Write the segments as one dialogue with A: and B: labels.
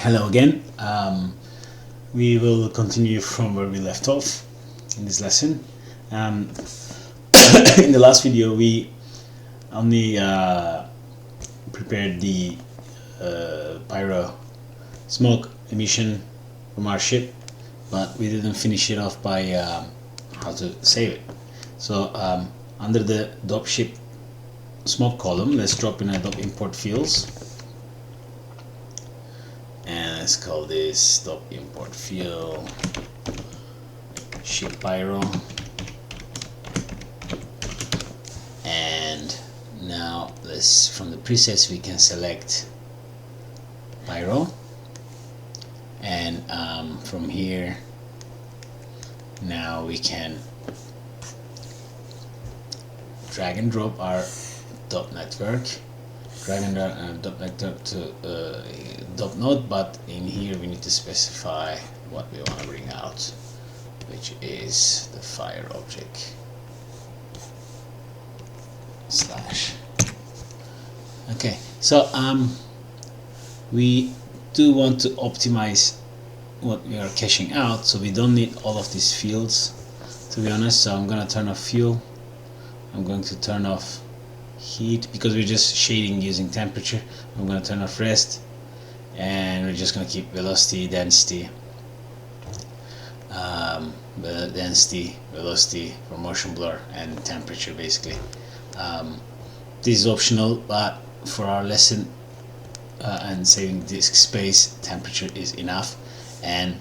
A: Hello again. We will continue from where we left off in this lesson. In the last video, we only prepared the pyro smoke emission from our ship, but we didn't finish it off by how to save it. So under the DOP ship smoke column, let's drop in a DOP import fields. And let's call this DOP import field ship pyro. And now let's, from the presets, we can select pyro, and from here now we can drag and drop our DOP network, drag and drop DOP network to DOP node, but in here we need to specify what we want to bring out, which is the fire object slash. Okay, so we do want to optimize what we are caching out, so we don't need all of these fields, to be honest. So I'm gonna turn off fuel, I'm going to turn off heat because we're just shading using temperature. I'm going to turn off rest, and we're just going to keep velocity, density, velocity for motion blur, and temperature basically. This is optional, but for our lesson and saving disk space, temperature is enough. And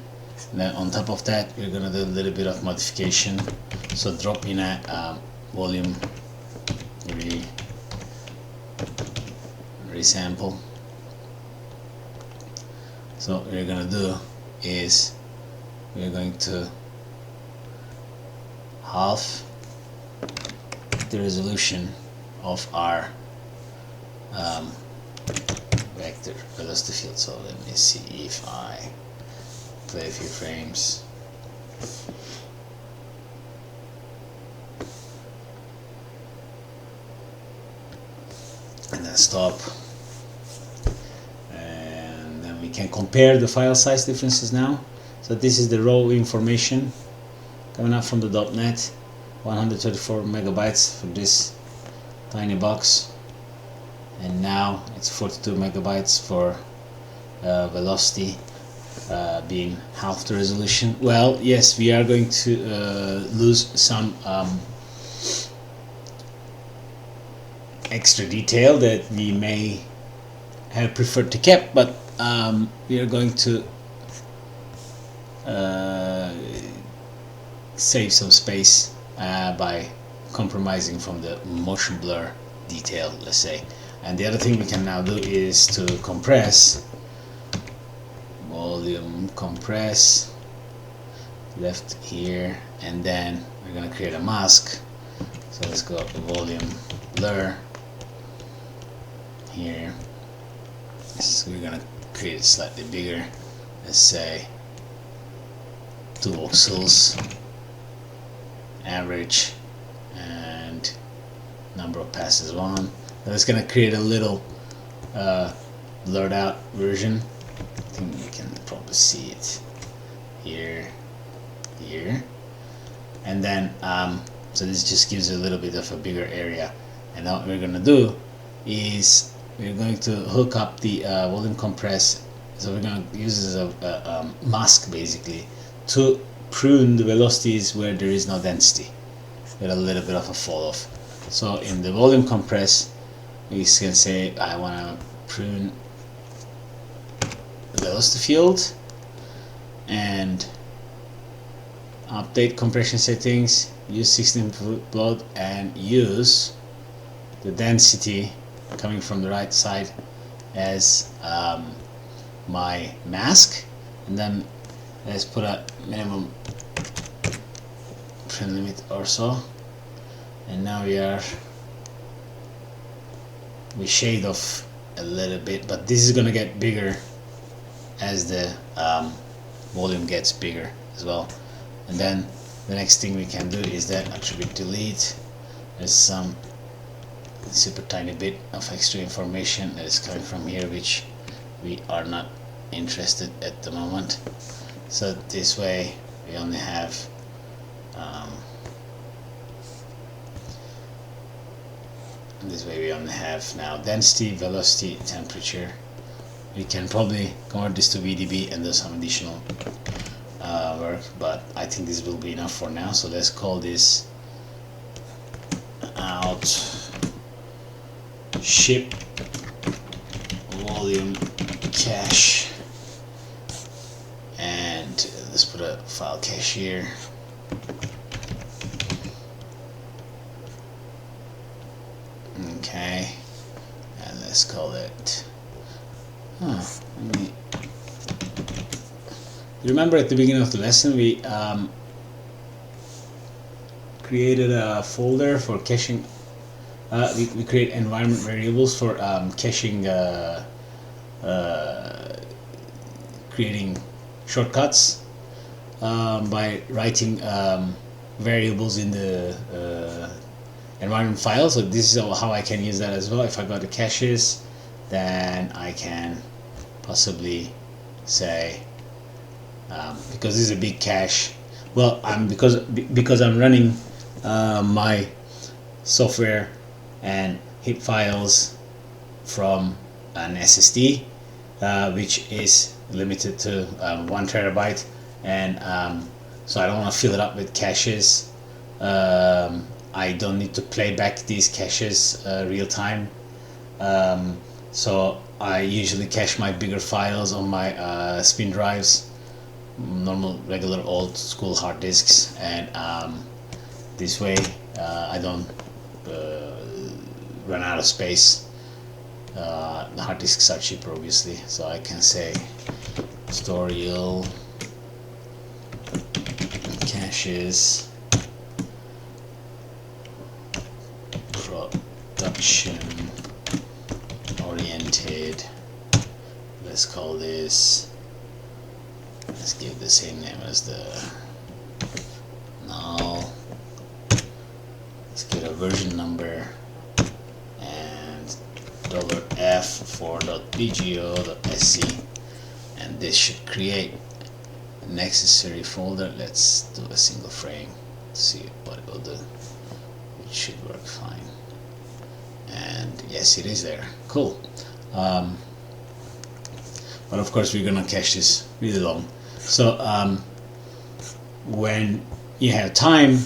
A: then on top of that, we're going to do a little bit of modification. So drop in a volume resample. So what we're going to do is we're going to half the resolution of our vector velocity field. So let me see if I play a few frames. And then stop, and then we can compare the file size differences now. So this is the raw information coming up from the .NET, 134 megabytes for this tiny box, and now it's 42 megabytes for velocity, being half the resolution. Well, yes, we are going to lose some extra detail that we may have preferred to keep, but we are going to save some space by compromising from the motion blur detail, let's say. And the other thing we can now do is to compress, volume compress, left here, and then we're going to create a mask. So let's go up to volume blur here. So we're gonna create it slightly bigger, let's say 2 voxels, average, and number of passes 1. Then it's gonna create a little blurred out version. I think you can probably see it here, and then so this just gives a little bit of a bigger area. And now what we're gonna do is we're going to hook up the volume compress. So we're going to use this as a mask basically to prune the velocities where there is no density, with a little bit of a fall off. So in the volume compress, we can say I want to prune the velocity field and update compression settings, use 16 float, and use the density coming from the right side as my mask. And then let's put a minimum print limit or so, and now we shade off a little bit, but this is gonna get bigger as the volume gets bigger as well. And then the next thing we can do is that attribute delete. There's some super tiny bit of extra information that is coming from here which we are not interested at the moment. So this way we only have now density, velocity, temperature. We can probably convert this to VDB and do some additional work, but I think this will be enough for now. So let's call this out ship volume cache, and let's put a file cache here. Okay, and let's call it remember at the beginning of the lesson we created a folder for caching. We create environment variables for caching, creating shortcuts by writing variables in the environment file. So this is how I can use that as well. If I got the caches, then I can possibly say because this is a big cache. Well, because I'm running my software and HIP files from an SSD, which is limited to 1 terabyte, and so I don't want to fill it up with caches. I don't need to play back these caches real time, so I usually cache my bigger files on my spin drives, normal regular old school hard disks, and this way I don't run out of space. The hard disks are cheaper obviously, so I can say Storial caches production oriented. Let's call this, let's give the same name as the null. Let's get a version number and $f4.pgo.sc, and this should create a necessary folder. Let's do a single frame, see what it will do. It should work fine, and yes, it is there. Cool. But of course we're gonna cache this really long, so when you have time,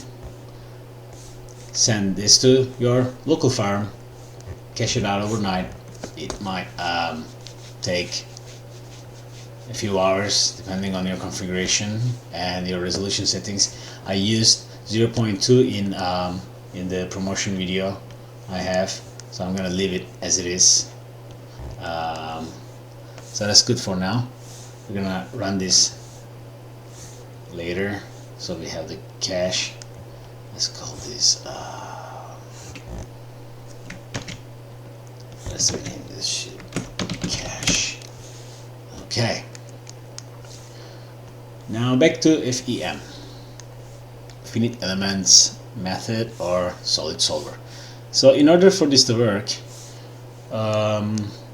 A: send this to your local farm, cache it out overnight. It might take a few hours depending on your configuration and your resolution settings. I used 0.2 in the promotion video I have, so I'm gonna leave it as it is. So that's good for now. We're gonna run this later, so we have the cache. Let's call this let's rename this shit cache. Okay, now back to FEM, finite elements method or solid solver. So in order for this to work,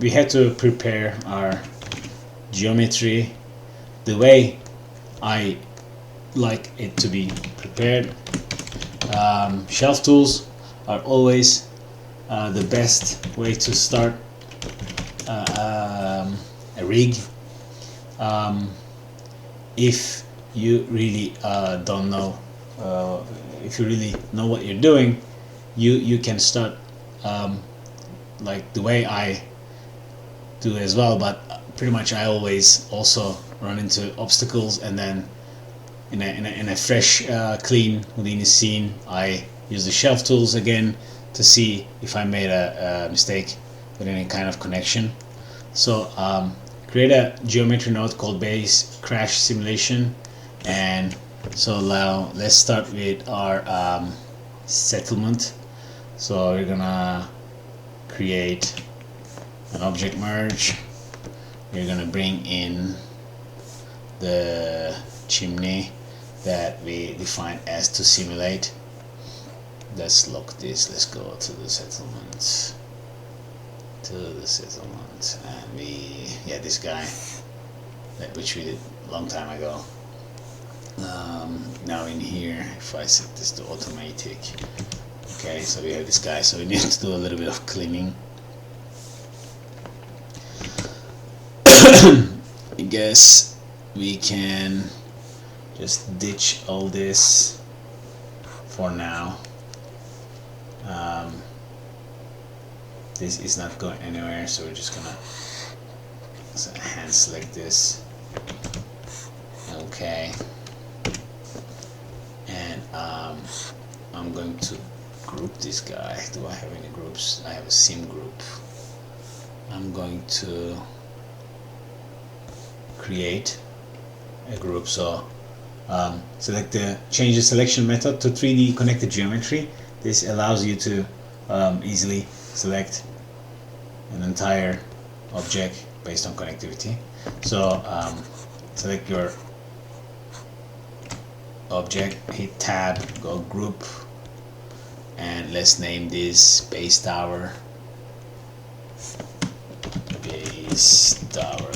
A: we had to prepare our geometry the way I like it to be prepared. Shelf tools are always the best way to start a rig. If you really don't know, if you really know what you're doing, you can start like the way I do as well, but pretty much I always also run into obstacles, and then in a fresh clean Houdini scene I use the shelf tools again to see if I made a mistake with any kind of connection. So create a geometry node called base crash simulation, and so now let's start with our settlement. So we're gonna create an object merge. We're gonna bring in the chimney that we define as to simulate. Let's lock this. Let's go to the settlement, and we, yeah, this guy. which we did a long time ago. Now in here, if I set this to automatic, okay, so we have this guy, so we need to do a little bit of cleaning. I guess we can just ditch all this for now. This is not going anywhere, so we're just gonna hand select this. Okay, and I'm going to group this guy. Do I have any groups? I have a sim group. I'm going to create a group. So change the selection method to 3D connected geometry. This allows you to easily select an entire object based on connectivity. So select your object, hit tab, go group, and let's name this base tower. Base tower.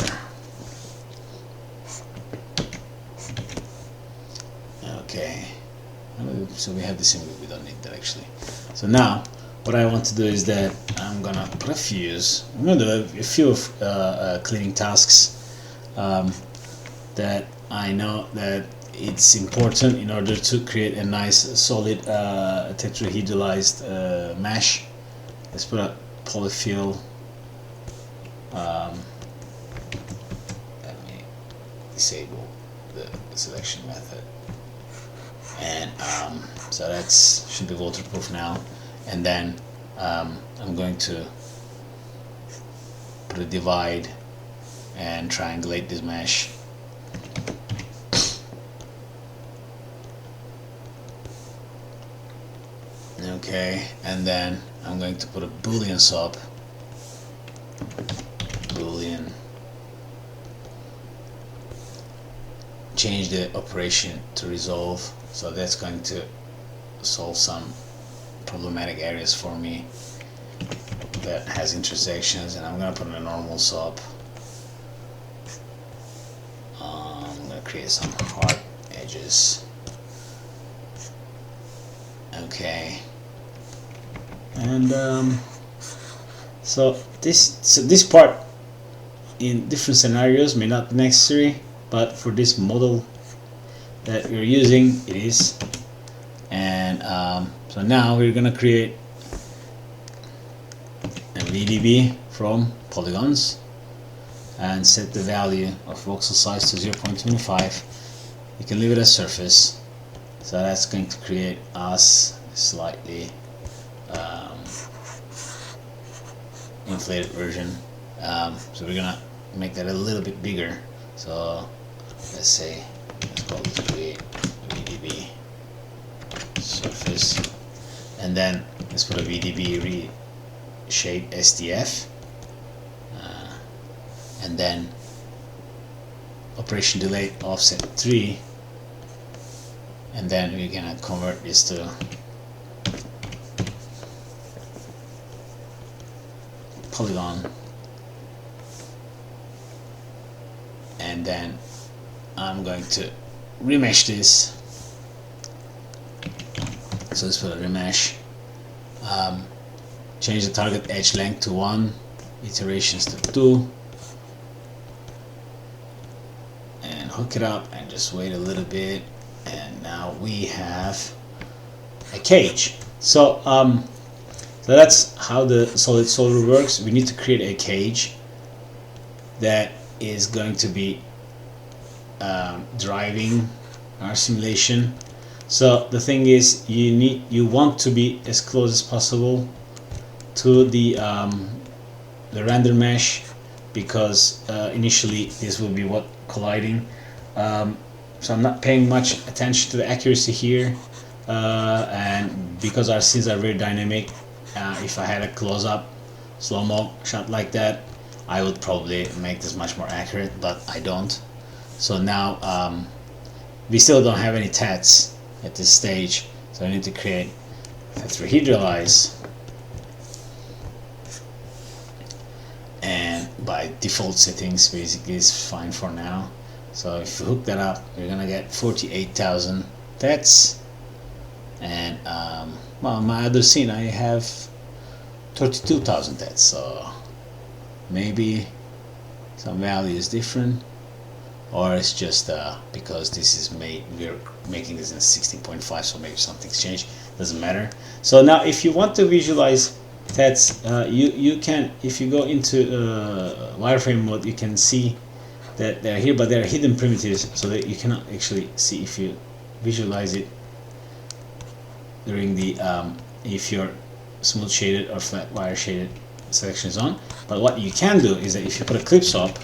A: Okay, so we have the symbol, we don't need that actually. So now what I want to do is that I'm gonna put a fuse. I'm gonna do a few cleaning tasks that I know that it's important in order to create a nice solid tetrahedralized mesh. Let's put a polyfill. Let me disable the selection method, and so that's should be waterproof now. And then I'm going to put a divide and triangulate this mesh. Okay, and then I'm going to put a Boolean sub. Boolean. Change the operation to resolve. So that's going to solve some problematic areas for me that has intersections, and I'm going to put in a normal sub. I'm going to create some hard edges. Okay, and so this part in different scenarios may not be necessary, but for this model that we're using, it is. And so now we're gonna create a VDB from polygons and set the value of voxel size to 0.25. You can leave it as surface, so that's going to create us a slightly inflated version. So we're gonna make that a little bit bigger. So let's say, let's call this create VDB surface, and then let's put a VDB reshape SDF, and then operation delay offset 3, and then we're gonna convert this to polygon, and then I'm going to remesh this. So let's put a remesh. Change the target edge length to 1, iterations to 2, and hook it up and just wait a little bit, and now we have a cage. So so that's how the solid solver works. We need to create a cage that is going to be driving our simulation. So the thing is, you want to be as close as possible to the render mesh, because initially this will be what colliding. So I'm not paying much attention to the accuracy here, and because our scenes are very dynamic, if I had a close-up slow-mo shot like that, I would probably make this much more accurate, but I don't. So now we still don't have any tats at this stage, so I need to create tetrahedralize, and by default settings basically is fine for now. So if you hook that up, you're gonna get 48,000 TETs, and well, my other scene I have 32,000 TETs, so maybe some value is different, or it's just because this is we're making this in 16.5, so maybe something's changed. Doesn't matter. So now if you want to visualize TETs, you can, if you go into wireframe mode, you can see that they're here, but they're hidden primitives, so that you cannot actually see if you visualize it during the if your smooth shaded or flat wire shaded selection is on. But what you can do is that if you put a clip swap,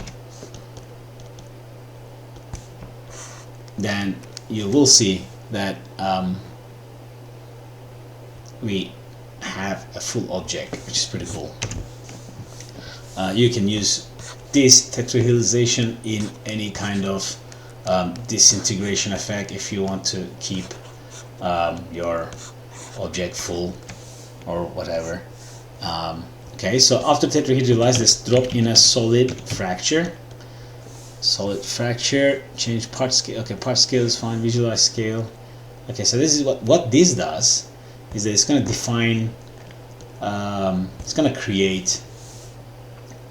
A: then you will see that we have a full object, which is pretty cool. You can use this tetrahedralization in any kind of disintegration effect if you want to keep your object full or whatever. Okay, so after tetrahedralize, let's drop in a solid fracture. Solid fracture, change part scale. Okay, part scale is fine. Visualize scale. Okay, so this is what this does, is that it's going to define, it's going to create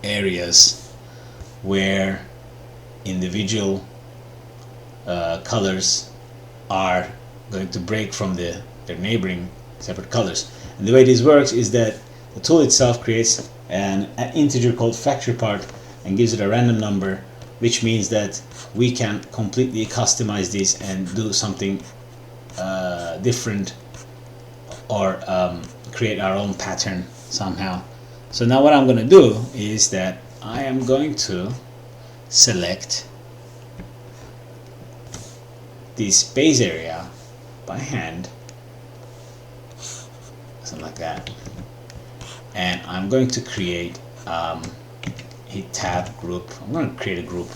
A: areas where individual colors are going to break from their neighboring separate colors. And the way this works is that the tool itself creates an integer called fracture part and gives it a random number, which means that we can completely customize this and do something different, or create our own pattern somehow. So now what I'm going to do is that I am going to select this base area by hand, something like that, and I'm going to create hit tab group. I'm going to create a group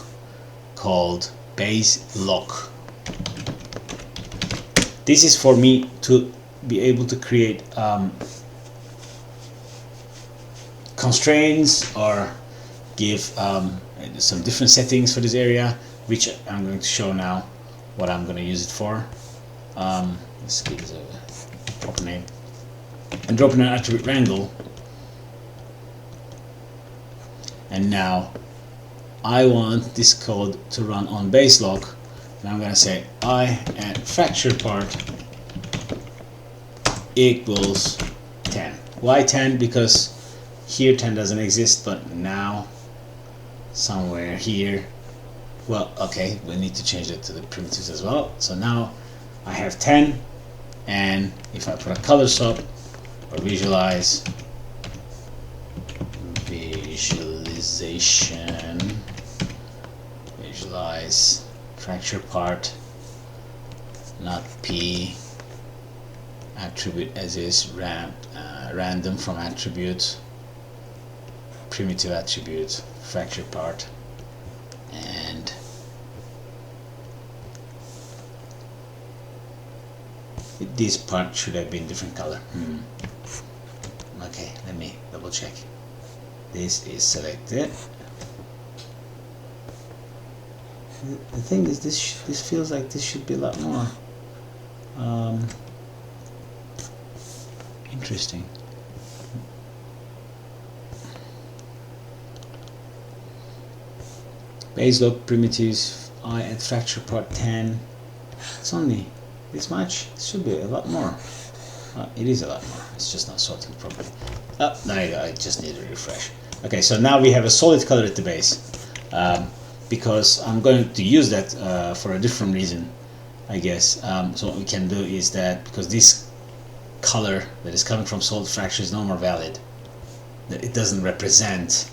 A: called base lock. This is for me to be able to create constraints or give some different settings for this area, which I'm going to show now what I'm going to use it for. Let's give this a proper name and drop in an attribute wrangle. And now I want this code to run on base lock, and I'm going to say I and fracture part equals 10. Why 10? Because here 10 doesn't exist, but now somewhere here, well, okay, we need to change it to the primitives as well. So now I have 10, and if I put a color swap or visualization, visualize fracture part, not P, attribute as is, random from attribute, primitive attribute, fracture part, and this part should have been different color. Okay, let me double check. This is selected. The thing is, this feels like this should be a lot more interesting. Base lock primitives, I at fracture part 10. It's only this much. It should be a lot more. It is a lot more. It's just not sorting properly. Oh, there you go. I just need to refresh. Okay, so now we have a solid color at the base, because I'm going to use that for a different reason, I guess. So what we can do is that, because this color that is coming from solid fracture is no more valid, that it doesn't represent,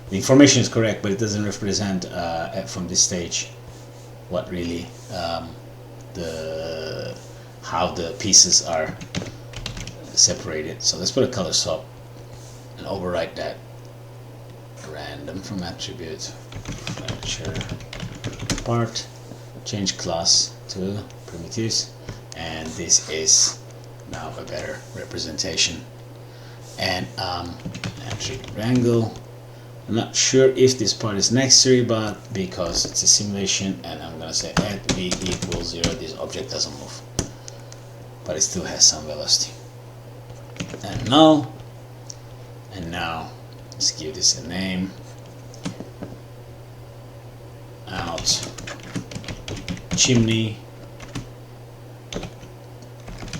A: the information is correct, but it doesn't represent from this stage what really how the pieces are separated. So let's put a color swap and overwrite that. Random from attribute, fracture part, change class to primitives, and this is now a better representation. And attribute wrangle, I'm not sure if this part is necessary, but because it's a simulation and I'm gonna say at v equals 0, this object doesn't move, but it still has some velocity. And now let's give this a name. Out chimney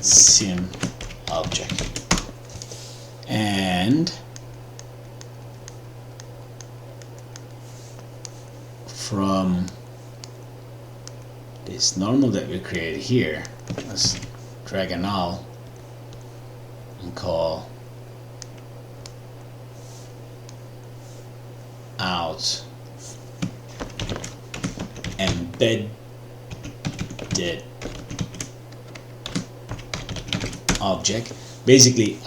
A: sim object. And from this normal that we created here, let's drag a null and call out embedded object. Basically,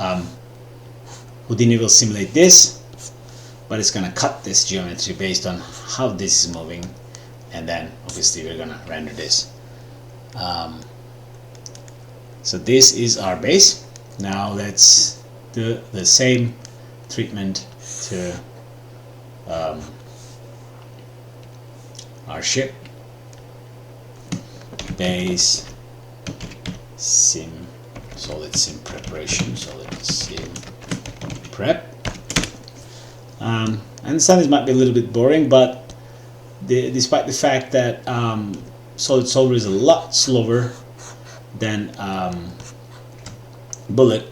A: Houdini will simulate this, but it's gonna cut this geometry based on how this is moving, and then obviously we're gonna render this. So this is our base. Now let's do the same treatment to our ship. Base sim, solid sim preparation, solid sim prep. I understand this might be a little bit boring, but despite the fact that Solid Solver is a lot slower than Bullet,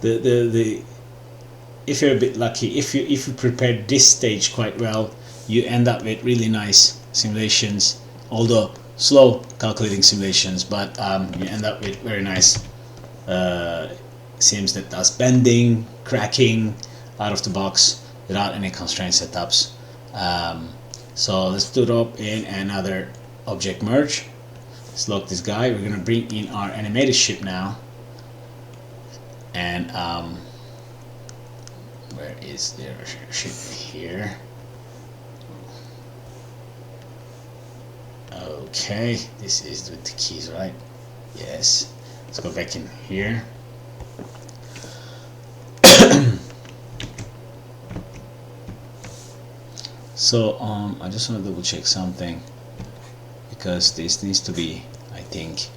A: if you're a bit lucky, if you prepare this stage quite well, you end up with really nice simulations, although slow calculating simulations, but you end up with very nice sims that does bending, cracking out of the box without any constraint setups. So let's drop in another object merge. Let's lock this guy. We're gonna bring in our animated ship now, and where is their ship? Here. Okay, this is with the keys, right? Yes. Let's go back in here. So I just want to double check something, because this needs to be, I think,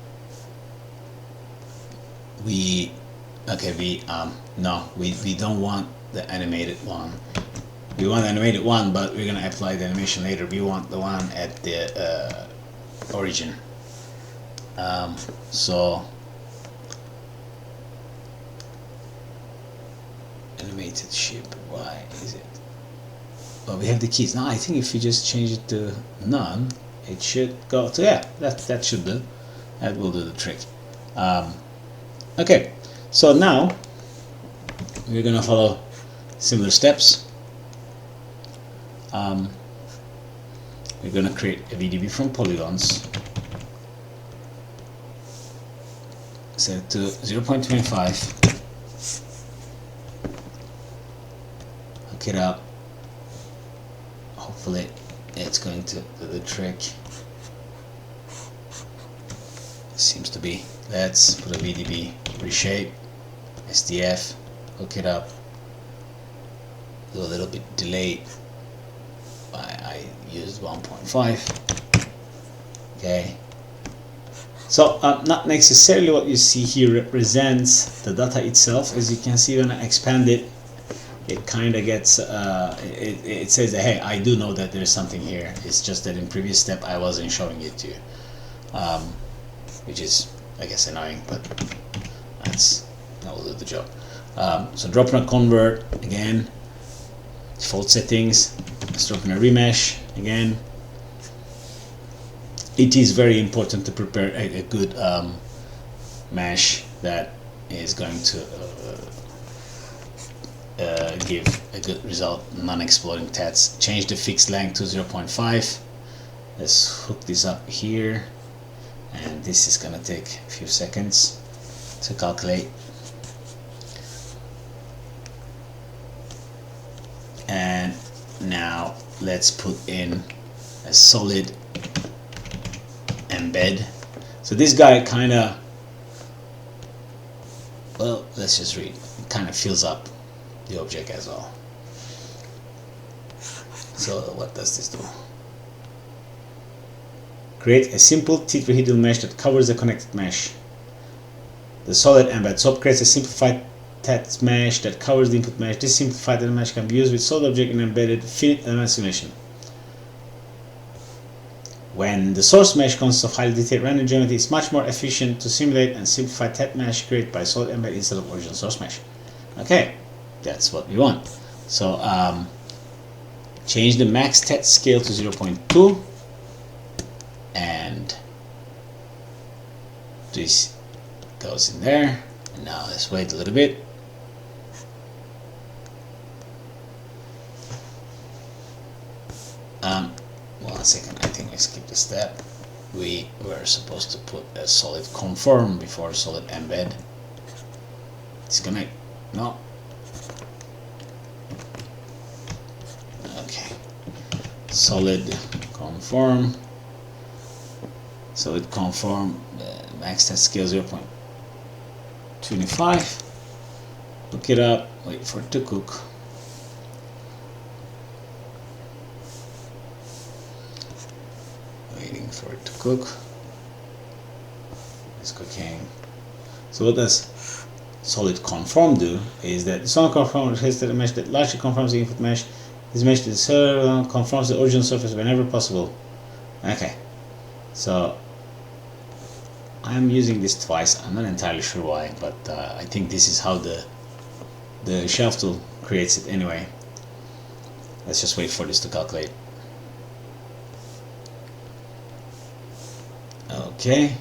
A: no, we don't want the animated one. We want the animated one, but we're gonna apply the animation later. We want the one at the origin. So animated ship, why is it? Well, we have the keys. Now I think if you just change it to none, it should go to, yeah, that should do. That will do the trick. Okay, so now we're gonna follow similar steps. We're gonna create a VDB from polygons, set it to 0.25, hook it up. Hopefully it's going to do the trick. It seems to be. Let's put a VDB, reshape, SDF, hook it up, do a little bit delayed. I used 1.5. Okay. So not necessarily what you see here represents the data itself. As you can see, when I expand it, it kind of gets, it says that, hey, I do know that there's something here. It's just that in previous step I wasn't showing it to you, which is, I guess, annoying, but that will do the job. So drop in a convert again, default settings. Let's drop in a remesh again. It is very important to prepare a good mesh that is going to give a good result, non-exploding tats. Change the fixed length to 0.5. Let's hook this up here, and this is gonna take a few seconds to calculate. And now let's put in a solid embed. So this guy kind of, well, let's just read. It kind of fills up the object as well. So what does this do? Create a simple tetrahedral mesh that covers the connected mesh. The solid embed SOP creates a simplified TET mesh that covers the input mesh. This simplified mesh can be used with solid object and embedded finite element simulation. When the source mesh consists of highly detailed random geometry, it's much more efficient to simulate and simplify TET mesh created by solid embed instead of original source mesh. Okay, that's what we want. So change the max TET scale to 0.2, and this goes in there. And now let's wait a little bit. One second, I think I skipped a step. We were supposed to put a solid conform before solid embed. Disconnect. No. Okay. Solid conform. Solid conform. Max test scale 0.25. Look it up. Wait for it to cook. Waiting for it to cook. It's cooking. So what does solid conform do is that the solid conform refers to the mesh that largely conforms the input mesh. This mesh that conforms the original surface whenever possible. Okay, so I'm using this twice. I'm not entirely sure why, but I think this is how the shelf tool creates it anyway. Let's just wait for this to calculate. Okay,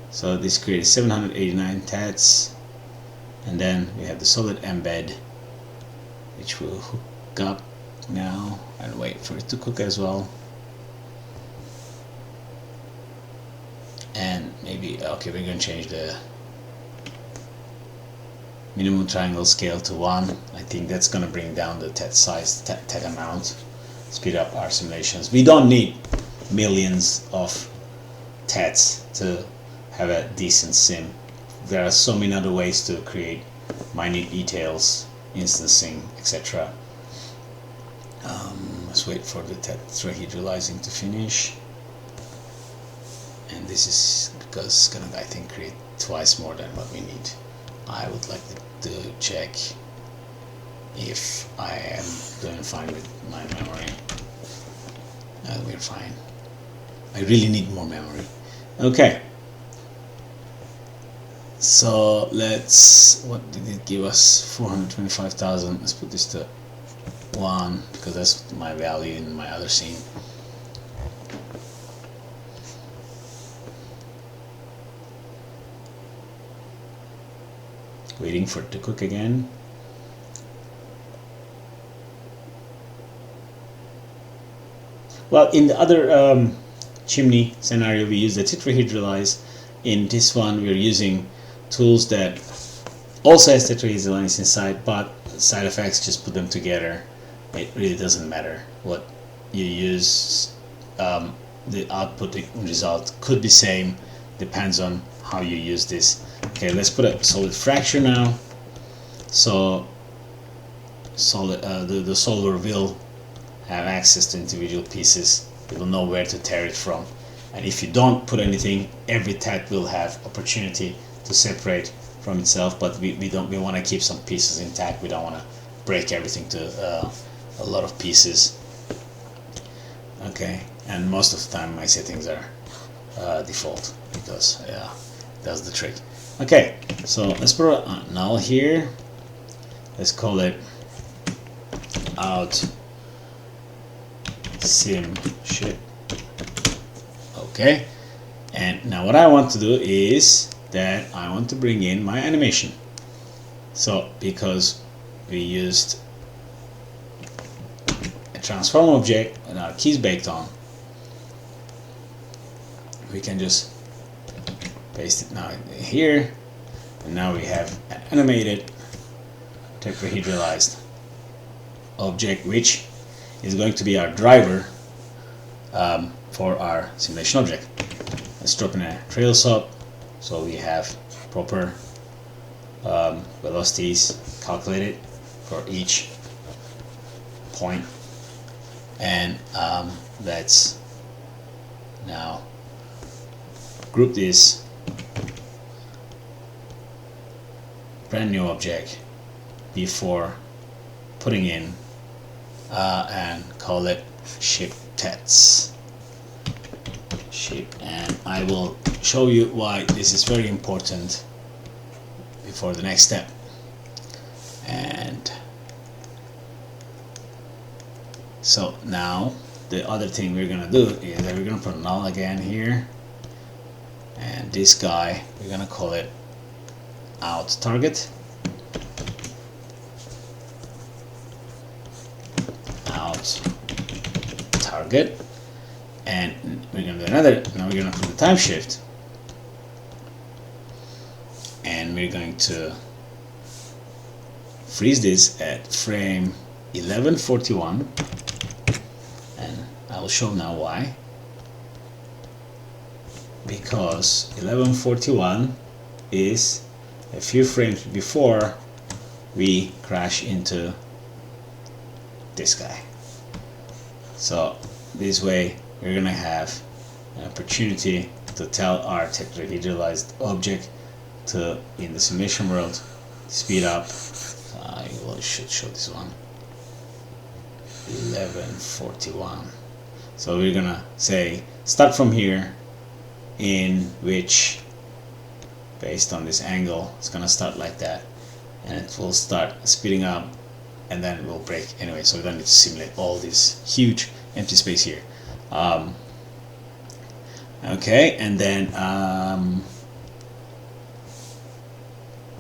A: so this creates 789 TETs, and then we have the solid embed, which will hook up now and wait for it to cook as well. And maybe, okay, we're going to change the minimum triangle scale to 1. I think that's going to bring down the TET size, TET amount, speed up our simulations. We don't need millions of TETs to have a decent sim. There are so many other ways to create minute details, instancing, etc. Let's wait for the tetrahedralizing to finish. And this is because it's gonna, I think, create twice more than what we need. I would like to check if I am doing fine with my memory. We're fine. I really need more memory. Okay. So let's, what did it give us? 425,000. Let's put this to 1 because that's my value in my other scene. Waiting for it to cook again. Well, in the other chimney scenario, we use the tetrahedralize. In this one, we're using tools that also has tetrahedralize inside, but side effects, just put them together. It really doesn't matter what you use. The output result could be same, depends on how you use this. Okay, let's put a solid fracture now. So solid, the solver will have access to individual pieces. It will know where to tear it from. And if you don't put anything, every TET will have opportunity to separate from itself. But we want to keep some pieces intact. We don't want to break everything to a lot of pieces. Okay, and most of the time my settings are default because yeah, that's the trick. Okay, so let's put a null here. Let's call it out sim ship. Okay, and now what I want to do is that I want to bring in my animation. So because we used a transform object and our keys baked on, we can just paste it now here, and now we have an animated tetrahedralized object, which is going to be our driver for our simulation object. Let's drop in a trail sub so we have proper velocities calculated for each point. and let's now group this brand new object before putting in and call it shape tests shape, and I will show you why this is very important before the next step. And so now the other thing we're gonna do is that we're gonna put null again here, and this guy we're gonna call it out target, out target, and we're gonna do another. Now we're gonna put the time shift, and we're going to freeze this at frame 1141, and I will show now why. Because 1141 is a few frames before we crash into this guy. So this way we're gonna have an opportunity to tell our tetrahedralized object to, in the simulation world, speed up. I should show this one, 1141. So we're gonna say start from here, in which based on this angle it's gonna start like that, and it will start speeding up, and then it will break anyway, so we don't need to simulate all this huge empty space here. Okay, and then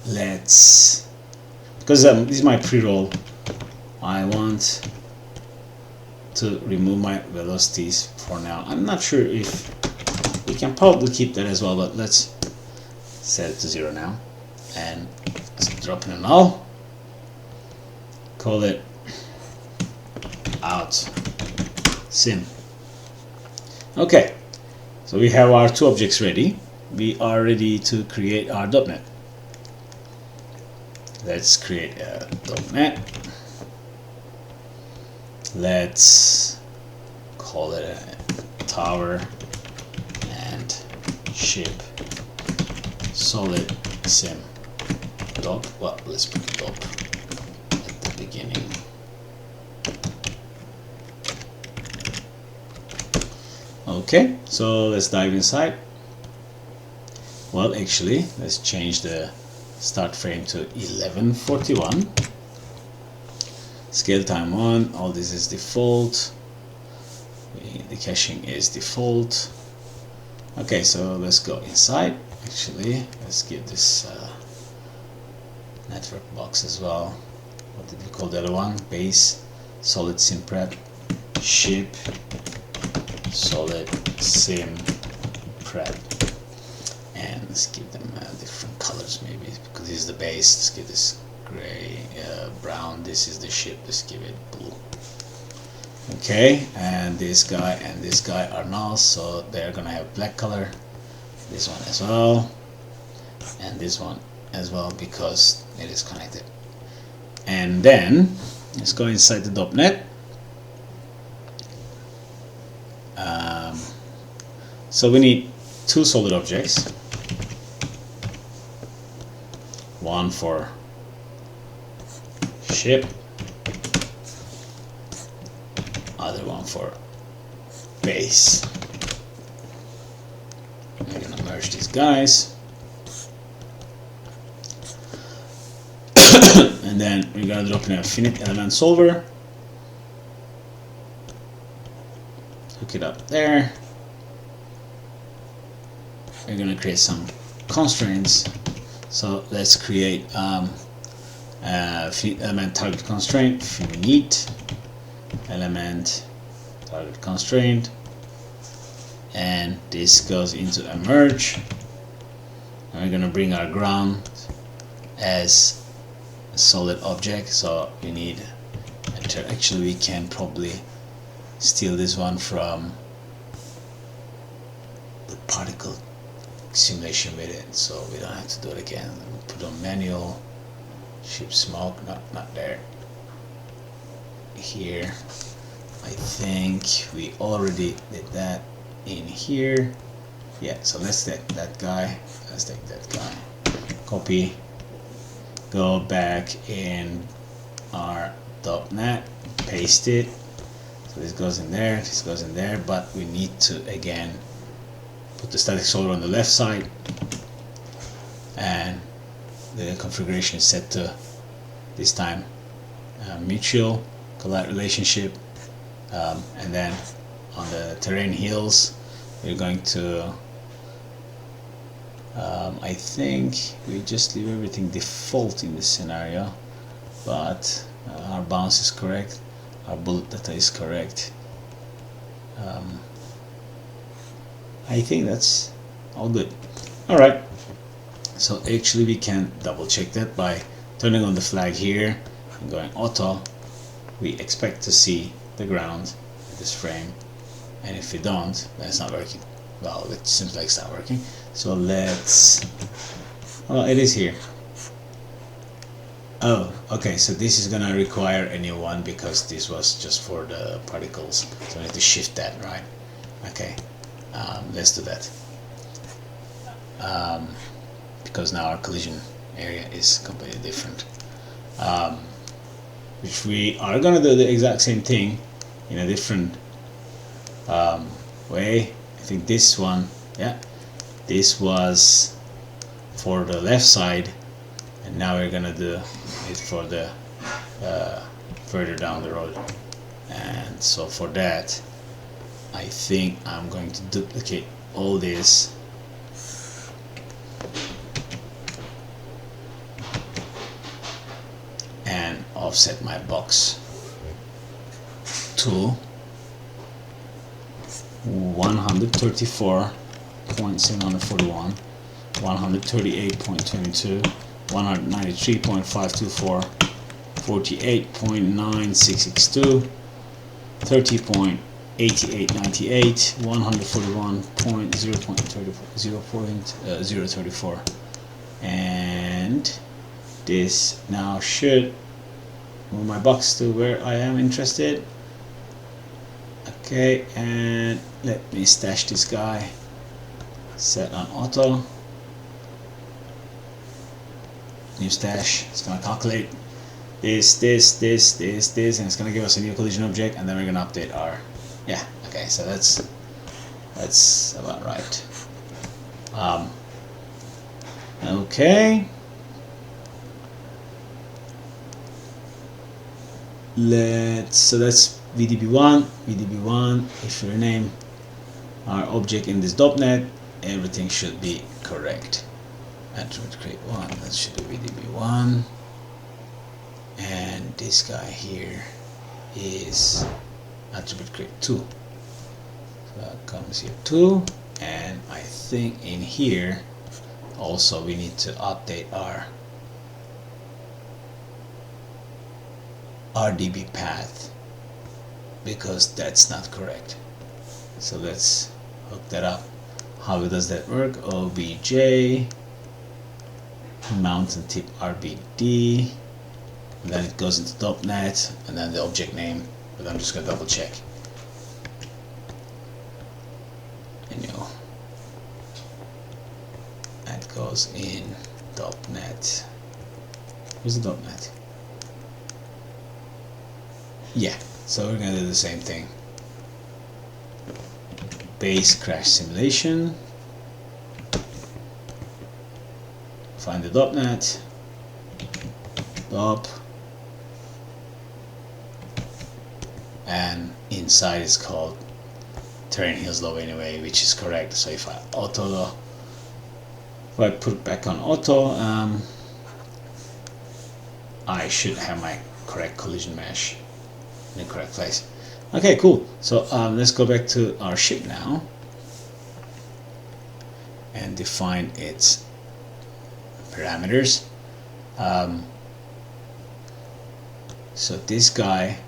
A: let's, because this is my pre-roll, I want to remove my velocities for now. I'm not sure if we can probably keep that as well, but let's set it to 0 now, and let's drop in a null, call it out sim. Okay, so we have our two objects ready. We are ready to create our .NET. Let's create a .NET. Let's call it a tower and ship solid sim dop. Well, let's put the dop at the beginning. Okay, so let's dive inside. Well, actually, let's change the start frame to 1141. Scale time 1. All this is default. The caching is default. Okay, so let's go inside. Actually, let's give this network box as well. What did we call the other one? Base solid sim prep ship solid sim prep, and let's give them different colors maybe, because this is the base. Let's give this gray, brown. This is the ship. Let's give it blue. Okay, and this guy are null, so they're gonna have black color. This one as well, and this one as well, because it is connected. And then let's go inside the .NET. So we need two solid objects, one for ship, other one for base. We're gonna merge these guys, and then we're gonna drop in a finite element solver, hook it up there. We're going to create some constraints. So let's create finite element target constraint, finite element target constraint, and this goes into a merge, and we're going to bring our ground as a solid object. So we need, actually we can probably steal this one from the particle simulation with it, so we don't have to do it again. We'll put on manual, ship smoke, not there, here, I think we already did that in here. Yeah, so let's take that guy. Let's take that guy. Copy. Go back in our .NET. Paste it. So this goes in there. This goes in there. But we need to again put the static solver on the left side, and the configuration is set to this time mutual collide relationship, and then on the terrain heals we're going to I think we just leave everything default in this scenario, but our bounce is correct, our bullet data is correct. I think that's all good. Alright, so actually we can double check that by turning on the flag here and going auto. We expect to see the ground at this frame, and if we don't, then it's not working. Well, it seems like it's not working, so let's, well, it is here. Oh, okay, so this is gonna require a new one because this was just for the particles, so we need to shift that, right? Okay, let's do that, because now our collision area is completely different. Which we are gonna do the exact same thing in a different way. I think this one, yeah, this was for the left side, and now we're gonna do it for the further down the road. And so for that, I think I'm going to duplicate all this and offset my box to 134.741, 138.22, 193.524, 48.9662, 30.8898, 141.034, and this now should move my box to where I am interested. Okay, and let me stash this guy, set on auto, new stash. It's gonna calculate this, and it's gonna give us a new collision object, and then we're gonna update our, yeah, okay, so that's about right. Okay, so that's VDB1. If you rename our object in this .NET, everything should be correct. Attribute create 1, that should be VDB1, and this guy here is attribute create 2, so that comes here 2, and I think in here also we need to update our RDB path, because that's not correct. So let's hook that up. How does that work? OBJ mountain tip RBD, and then it goes into .NET, and then the object name, but I'm just gonna double check. And that goes in .NET. Where's the .NET? Yeah, so we're gonna do the same thing. Base crash simulation. Find the .NET. Dop. And inside is called terrain heals low anyway, which is correct. So if I put it back on auto, I should have my correct collision mesh in the correct place. Okay, cool. So let's go back to our ship now and define its parameters. So this guy,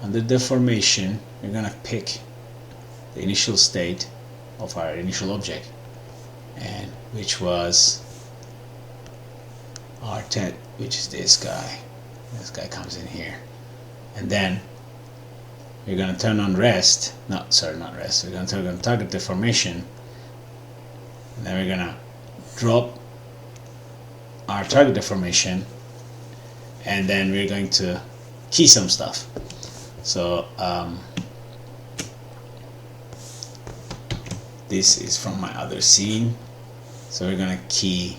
A: under deformation, we're gonna pick the initial state of our initial object, and which was RTET, which is this guy. This guy comes in here, and then we're going to turn on rest. No, sorry, not rest. We're going to turn on target deformation. And then we're going to drop our target deformation, and then we're going to key some stuff. So this is from my other scene, so we're gonna key.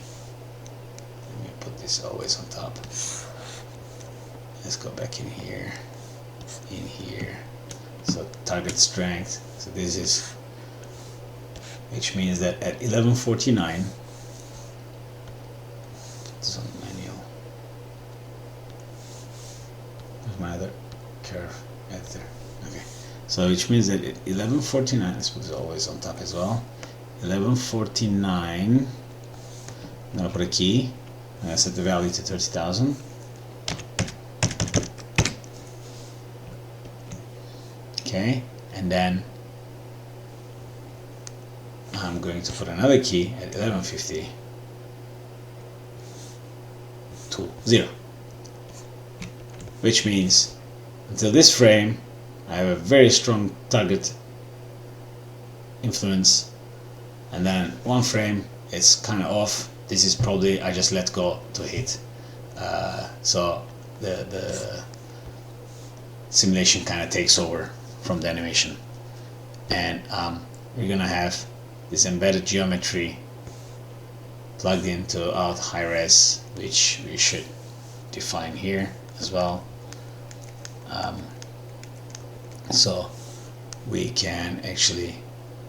A: Let me put this always on top. Let's go back in here, so target strength. So this is, which means that at 11:49, this on manual. Where's my other curve? Right there. Okay. So which means that at 11:49, let's put this always on top as well. 11:49. I'm gonna put a key. I'm gonna set the value to 30,000. Okay, and then I'm going to put another key at 11:50. 0, which means until this frame I have a very strong target influence, and then one frame it's kind of off. This is probably I just let go to hit, so the simulation kind of takes over from the animation, and we're gonna have this embedded geometry plugged into out high res, which we should define here as well. So we can actually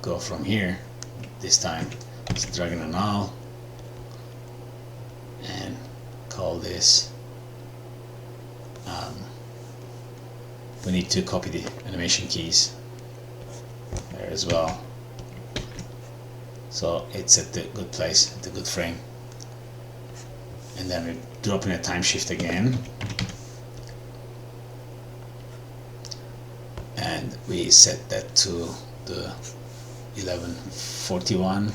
A: go from here this time. Let's drag in a null and call this. We need to copy the animation keys there as well, so it's at the good place, at the good frame. And then we drop in a time shift again, and we set that to the 11:41,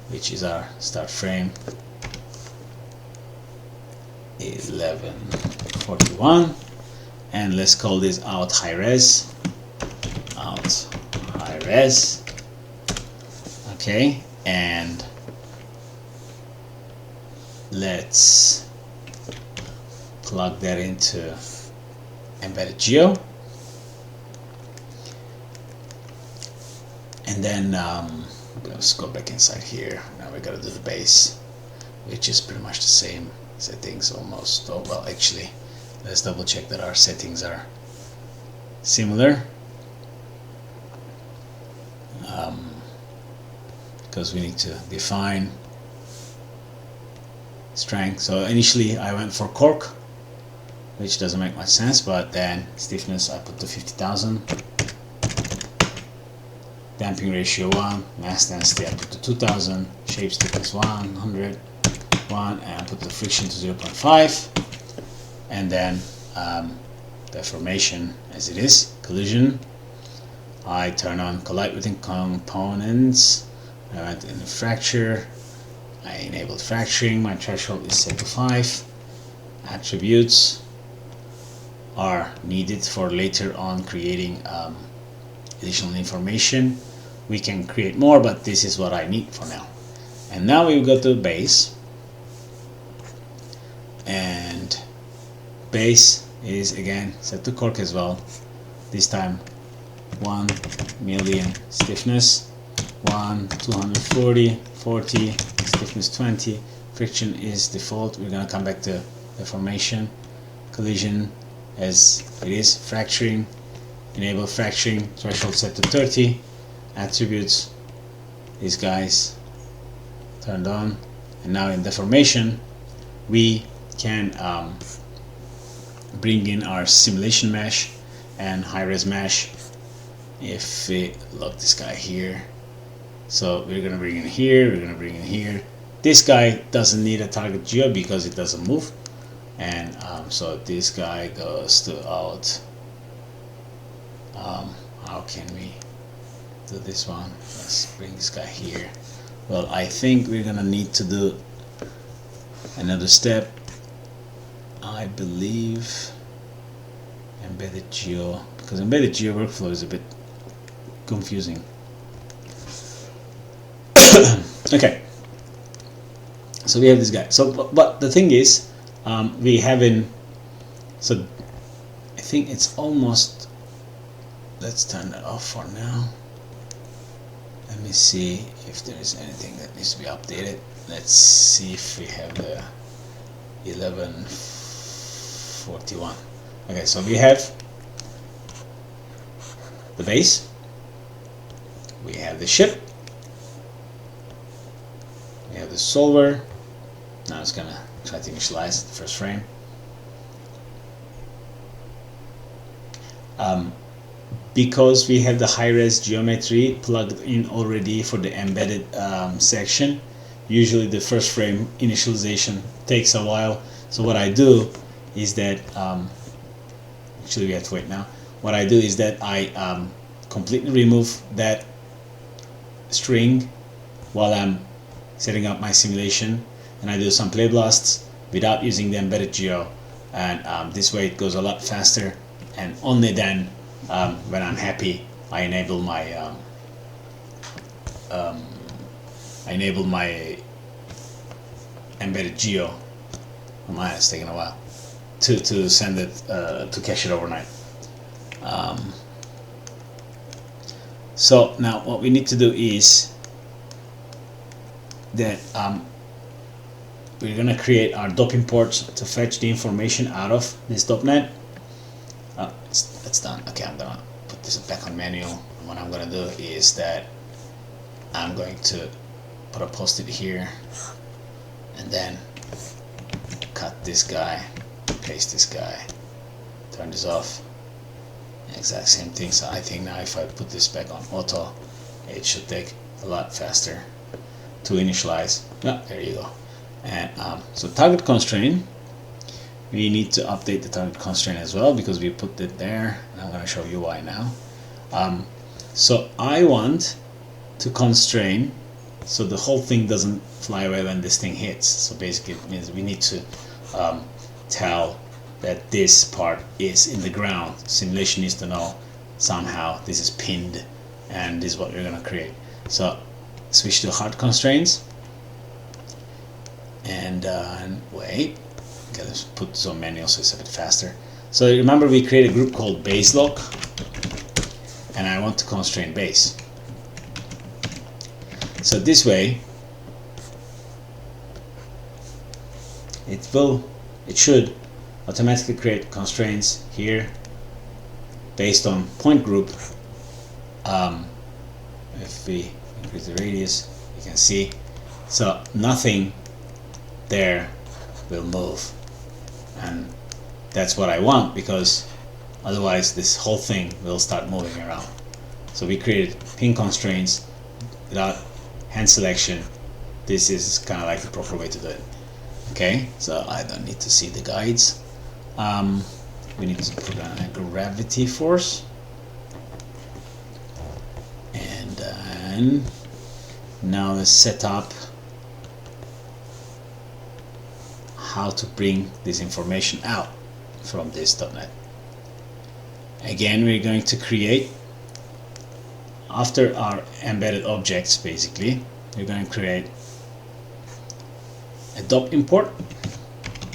A: which is our start frame. 11:41, and let's call this out high res. Out high res. Okay, and let's plug that into embedded geo, and then let's go back inside here. Now we gotta do the base, which is pretty much the same settings almost. Oh well, actually let's double check that our settings are similar, because we need to define strength. So initially I went for cork, which doesn't make much sense, but then stiffness I put to 50,000, damping ratio 1, mass density I put to 2000, shape stiffness 100, and I put the friction to 0.5, and then deformation as it is, collision. I turn on collide within components. I went in fracture. I enabled fracturing. My threshold is set to 5. Attributes are needed for later on creating additional information. We can create more, but this is what I need for now. And now we go to base, and base is again set to cork as well. This time 1 million stiffness, 240, 40, stiffness 20, friction is default. We're gonna come back to deformation, collision as it is, fracturing, enable fracturing, threshold set to 30, attributes, these guys turned on, and now in deformation we can bring in our simulation mesh and high-res mesh. If we lock this guy here, so we're gonna bring in here, we're gonna bring in here. This guy doesn't need a target geo because it doesn't move, and so this guy goes to out. How can we do this one? Let's bring this guy here. Well, I think we're gonna need to do another step. I believe embedded geo, because embedded geo workflow is a bit confusing. Okay, so we have this guy. So but the thing is, we haven't, so I think it's almost, let's turn that off for now. Let me see if there is anything that needs to be updated. Let's see if we have the 1141. Okay, so we have the base, we have the ship, we have the solver. Now it's gonna try to initialize the first frame. Because we have the high-res geometry plugged in already for the embedded section, usually the first frame initialization takes a while. So what I do is that, actually we have to wait now. What I do is that I completely remove that string while I'm setting up my simulation, and I do some play blasts without using the embedded geo, and this way it goes a lot faster, and only then when I'm happy I enable my embedded geo. Oh my, it's taking a while to send it to cache it overnight. So now what we need to do is that we're gonna create our DOP imports to fetch the information out of this .NET. It's done. Okay, I'm gonna put this back on manual. What I'm gonna do is that I'm going to put a post-it here and then cut this guy, paste this guy, turn this off. Exact same thing. So I think now if I put this back on auto, it should take a lot faster to initialize. Yeah, there you go. And so target constraint, we need to update the target constraint as well because we put it there, and I'm going to show you why now. So I want to constrain so the whole thing doesn't fly away when this thing hits. So basically it means we need to tell that this part is in the ground. Simulation needs to know somehow this is pinned, and this is what we're going to create. So switch to hard constraints, and wait, okay, let's put this on manual so it's a bit faster. So remember we create a group called base lock, and I want to constrain base. So this way it should automatically create constraints here based on point group. If we increase the radius, you can see, so nothing there will move, and that's what I want, because otherwise this whole thing will start moving around. So we created pin constraints without hand selection. This is kind of like the proper way to do it. Okay, so I don't need to see the guides. We need to put on a gravity force, and then now let's set up how to bring this information out from this .NET. Again, we're going to create, after our embedded objects, basically we're going to create a DOP import.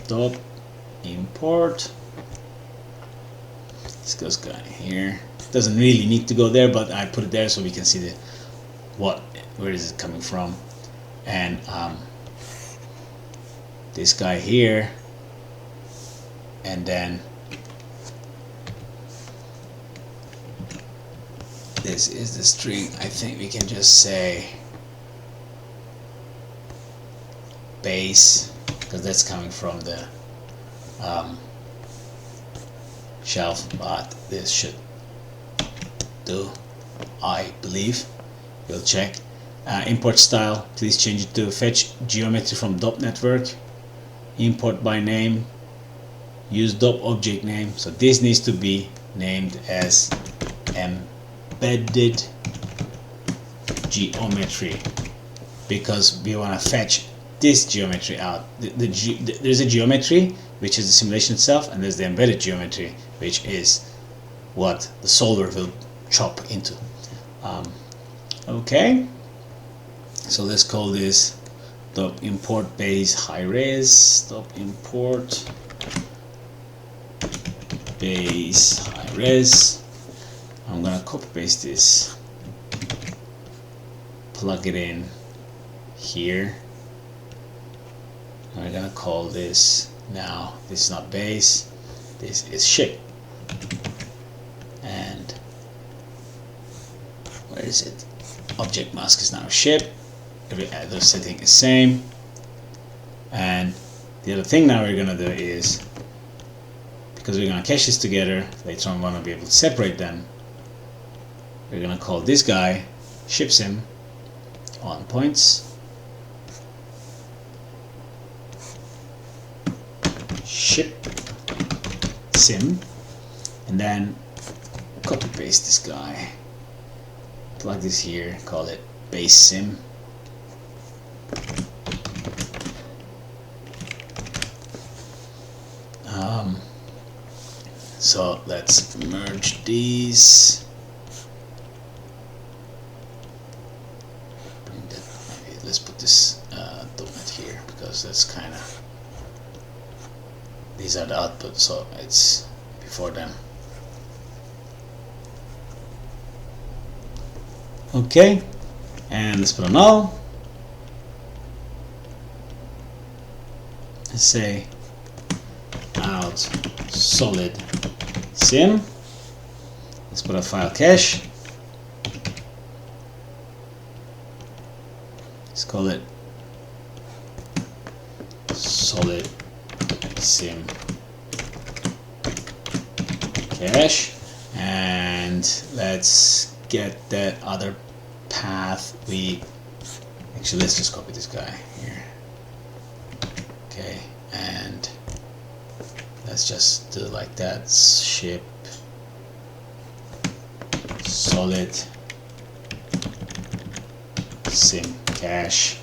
A: DOP import, this goes here. It doesn't really need to go there, but I put it there so we can see the where is it coming from. And this guy here, and then this is the string. I think we can just say base, because that's coming from the shelf, but this should do, I believe. We'll check. Import style, please change it to fetch geometry from DOP network. Import by name, use DOP object name. So this needs to be named as embedded geometry, because we want to fetch this geometry out. There's a geometry which is the simulation itself, and there's the embedded geometry which is what the solver will chop into. Okay, so let's call this dot import base high res, dot import base high res. I'm gonna copy paste this, plug it in here. I'm gonna call this, now this is not base, this is ship. And where is it? Object mask is now ship. Every other setting is same. And the other thing now we're gonna do is, because we're gonna cache this together, later on we wanna be able to separate them, we're gonna call this guy shipSim on points. Ship sim, and then copy paste this guy, plug this here, call it base sim. So let's merge these. Bring that, maybe let's put this .NET here, because that's kind of, these are the output, so it's before them. Okay, and let's put a null. Let's say out solid sim. Let's put a file cache. Let's call it solid sim cache, and let's get that other path. Actually, let's just copy this guy here. Okay, and let's just do it like that. Ship solid sim cache,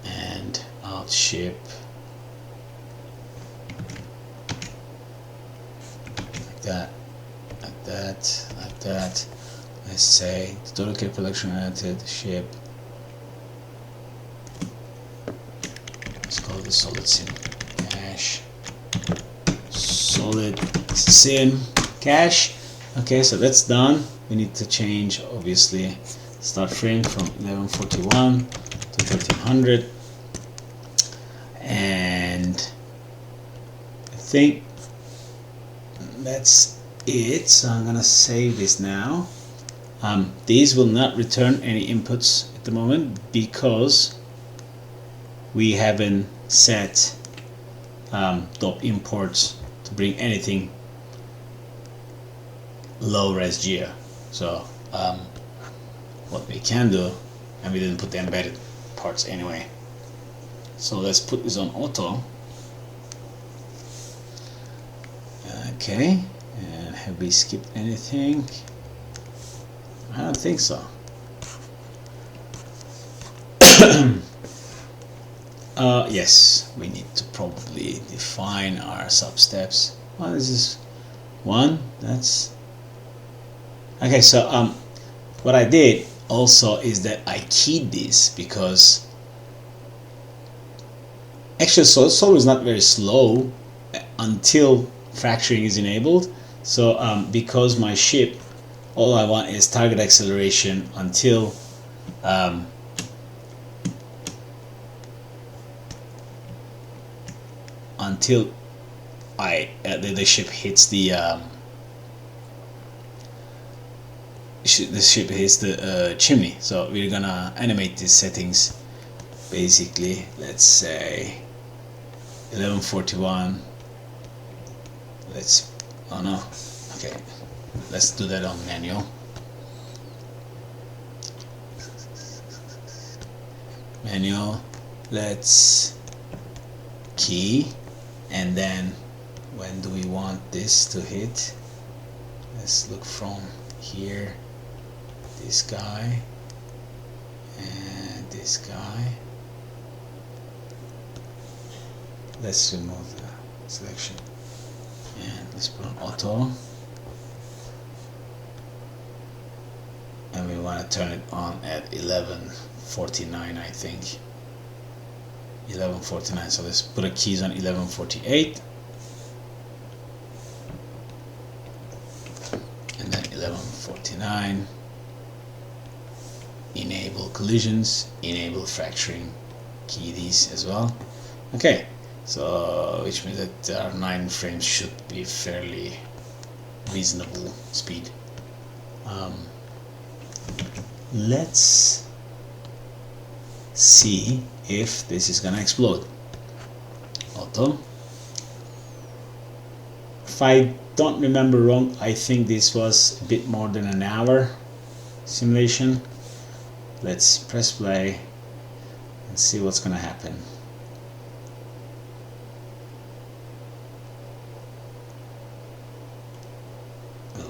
A: and out ship like that, like that, like that. Let's say total kit production edited ship. Let's call this solid sim cache. Solid sim cache. Okay, so that's done. We need to change, obviously, start frame from 1141 to 1300, and I think that's it. So I'm gonna save this now. These will not return any inputs at the moment because we haven't set the imports to bring anything low res geo. So what we can do, and we didn't put the embedded parts anyway, so let's put this on auto. Okay, and have we skipped anything? I don't think so. Yes, we need to probably define our sub-steps. Well, this is one. That's okay. So what I did also is that I keyed this, because actually Solver is not very slow until fracturing is enabled. So because my ship, all I want is target acceleration until the ship hits the ship hits the chimney. So we're gonna animate these settings. Basically, let's say 1141. Oh no, okay, let's do that on manual. Let's key, and then when do we want this to hit? Let's look from here, this guy and this guy. Let's remove that. selection, and let's put on auto, and we want to turn it on at 11:49, I think. 11:49. So let's put a keys on 11:48, and then 11:49. Enable collisions, enable fracturing, key these as well. Okay, so which means that our 9 frames should be fairly reasonable speed. Let's see if this is gonna explode. Auto. If I don't remember wrong, I think this was a bit more than an hour simulation. Let's press play and see what's gonna happen.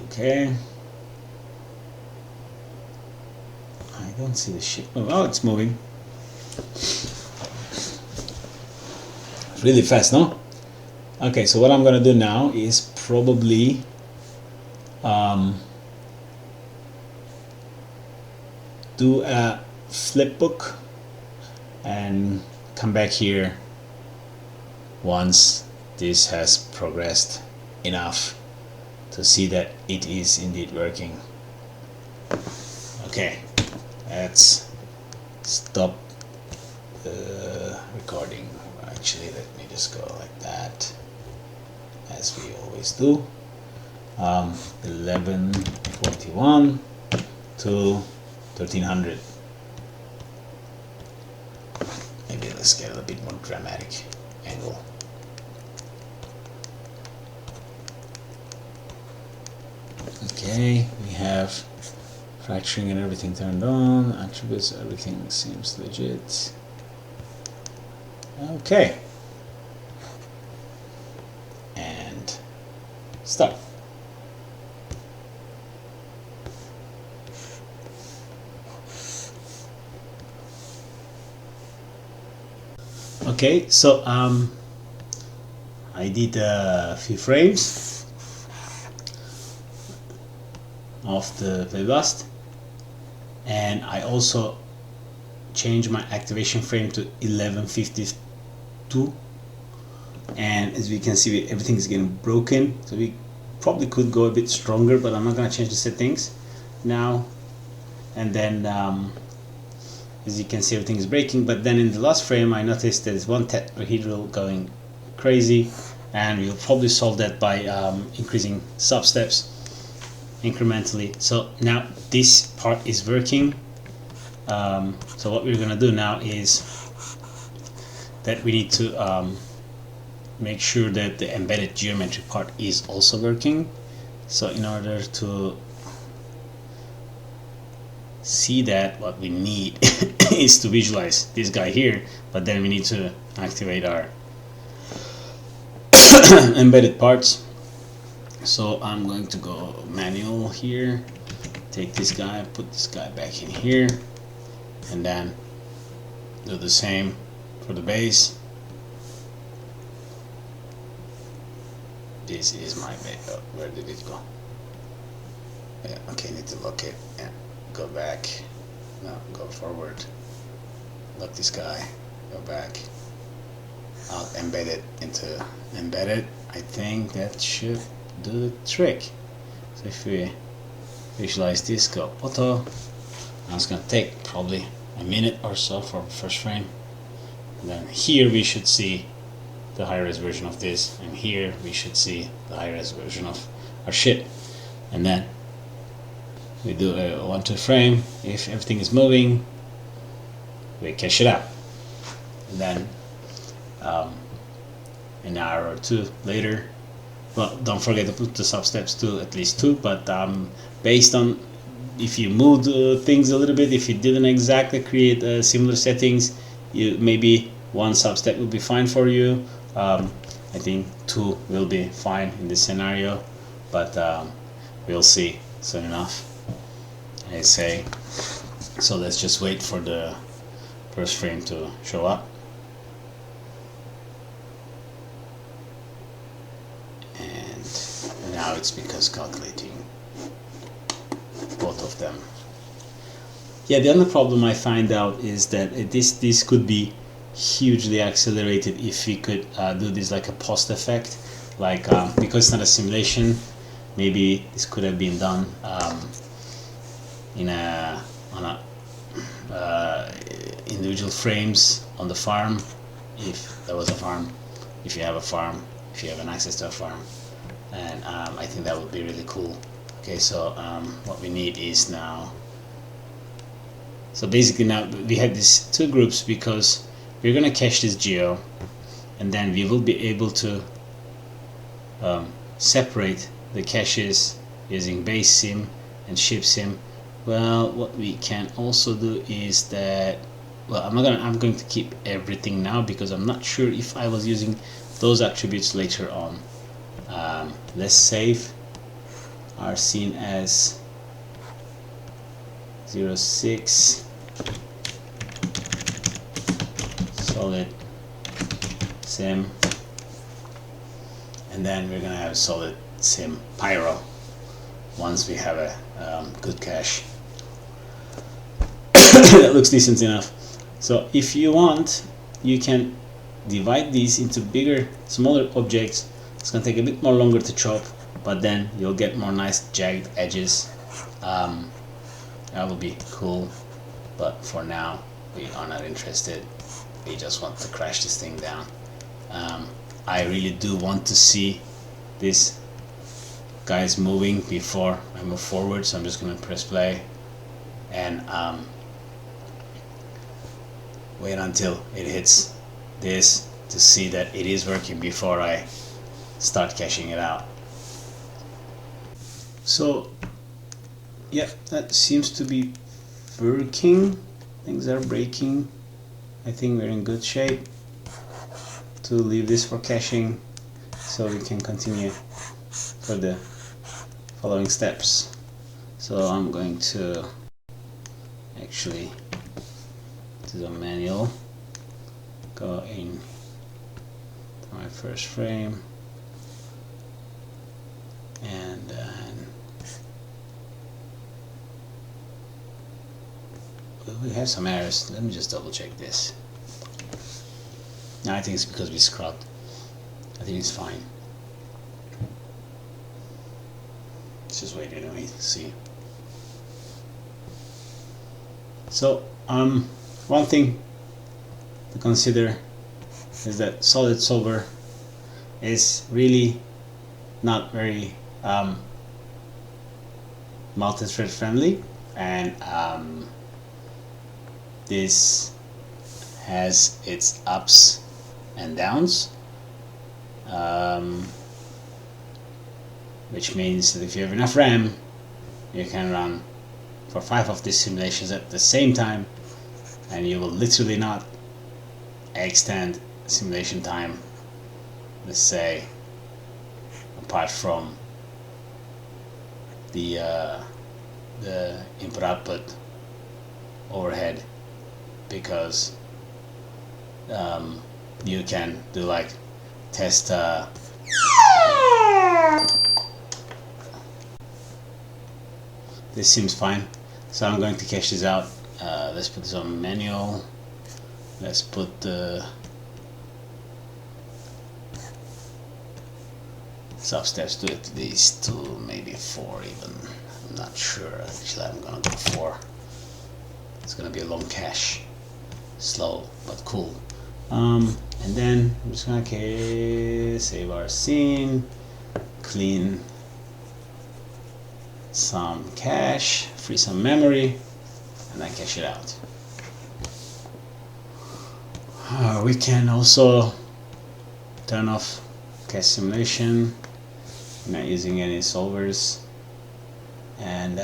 A: Okay. I don't see the ship. Oh, it's moving. Really fast, no? Okay, so what I'm gonna do now is probably do a flip book and come back here once this has progressed enough to see that it is indeed working. Okay, let's stop the recording. Actually, let me just go like that, as we always do. 11:41 to 1300. Maybe let's get a little bit more dramatic angle. Okay, we have fracturing and everything turned on, attributes, everything seems legit. Okay, and start. Okay, so I did a few frames of the Playbust, and I also changed my activation frame to 11:52, and as we can see, everything is getting broken, so we probably could go a bit stronger, but I'm not going to change the settings now. And then as you can see, everything is breaking, but then in the last frame I noticed there's one tetrahedral going crazy, and we'll probably solve that by increasing substeps incrementally. So now this part is working. So what we're gonna do now is that we need to make sure that the embedded geometry part is also working. So in order to see that, what we need is to visualize this guy here, but then we need to activate our embedded parts. So I'm going to go manual here, take this guy, put this guy back in here, and then do the same for the base. This is my base. Oh, where did it go? Yeah, okay, need to lock it. Yeah, go back. No, go forward. Lock this guy. Go back. I'll embed it into embedded. I think that should do the trick. So if we visualize this, go auto. Now it's gonna take probably a minute or so for the first frame. And then here we should see the high-res version of this, and here we should see the high-res version of our ship. And then we do a 1-2 frame. If everything is moving, we cache it out. And then an hour or two later, well, don't forget to put the substeps to at least 2, but based on if you moved things a little bit, if you didn't exactly create similar settings, you maybe 1 substep will be fine for you. I think 2 will be fine in this scenario, but we'll see soon enough, I say. So let's just wait for the first frame to show up. it's because calculating both of them. Yeah, the other problem I find out is that this could be hugely accelerated if we could do this like a post effect, like because it's not a simulation, maybe this could have been done in a individual frames on the farm, if there was a farm, if you have a farm, if you have an access to a farm, and I think that would be really cool. Okay, so what we need is now, so basically now we have these two groups because we're going to cache this geo, and then we will be able to separate the caches using base sim and ship sim. Well, what we can also do is that, well, I'm going to keep everything now because I'm not sure if I was using those attributes later on. Let's save our scene as 06 solid sim, and then we're gonna have solid sim pyro once we have a good cache. That looks decent enough. So if you want, you can divide these into bigger, smaller objects. It's gonna take a bit more longer to chop, but then you'll get more nice jagged edges. That will be cool, but for now we are not interested. We just want to crash this thing down. I really do want to see this guys moving before I move forward, so I'm just gonna press play and wait until it hits this to see that it is working before I start caching it out. So yeah, that seems to be working. Things are breaking. I think we're in good shape to leave this for caching, so we can continue for the following steps. So I'm going to actually do the manual, go in to my first frame, and then we have some errors. Let me just double check this. No, I think it's because we scrubbed. I think it's fine. Let's just wait anyway to see. So one thing to consider is that Solid Solver is really not very multi-thread friendly, and this has its ups and downs, which means that if you have enough RAM, you can run for 5 of these simulations at the same time, and you will literally not extend simulation time, let's say, apart from the input-output overhead, because you can do like test this seems fine, so I'm going to cache this out. Let's put this on manual. Let's put the sub-steps to at least 2, maybe 4 even. I'm not sure. Actually, I'm gonna go 4. It's gonna be a long cache. Slow, but cool. And then I'm just gonna save our scene, clean some cache, free some memory, and then cache it out. We can also turn off cache simulation. I'm not using any solvers, and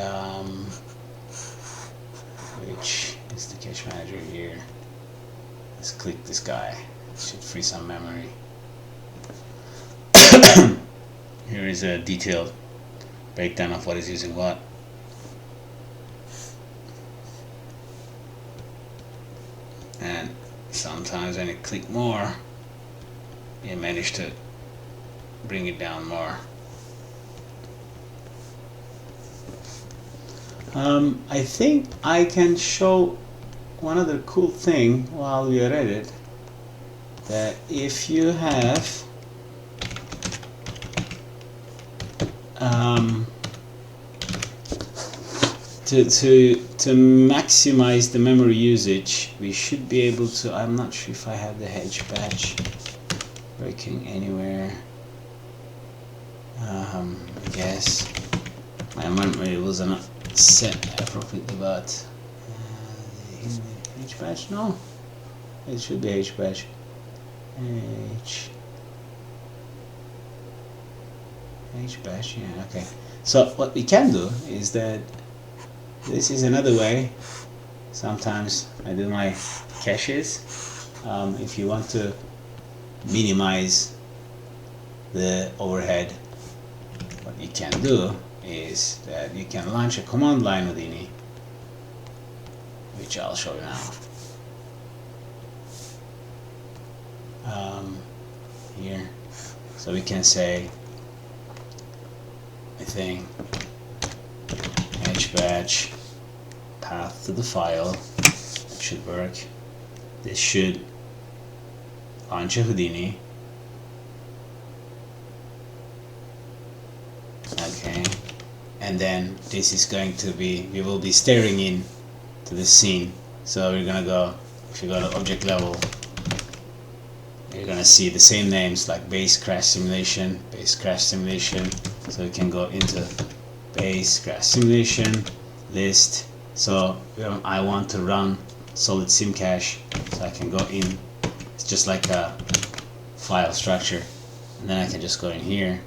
A: which is the cache manager here. Let's click this guy. It should free some memory. Here is a detailed breakdown of what is using what. And sometimes when you click more, you manage to bring it down more. I think I can show one other cool thing while we are at it, that if you have to maximize the memory usage, we should be able to, I'm not sure if I have the hedge batch working anywhere. I guess my memory was not set appropriately, but H batch, no, it should be H batch. H batch, yeah, okay. So what we can do is that this is another way. Sometimes I do my caches. If you want to minimize the overhead, what you can do is that you can launch a command line Houdini, which I'll show you now. Here, so we can say, I think, batch path to the file. It should work. This should launch a Houdini. Okay, and then this is going to be, we will be staring in to the scene. So we're gonna go, if you go to object level, you're gonna see the same names like base crash simulation, so we can go into base crash simulation list. So I want to run solid sim cache, so I can go in. It's just like a file structure, and then I can just go in here,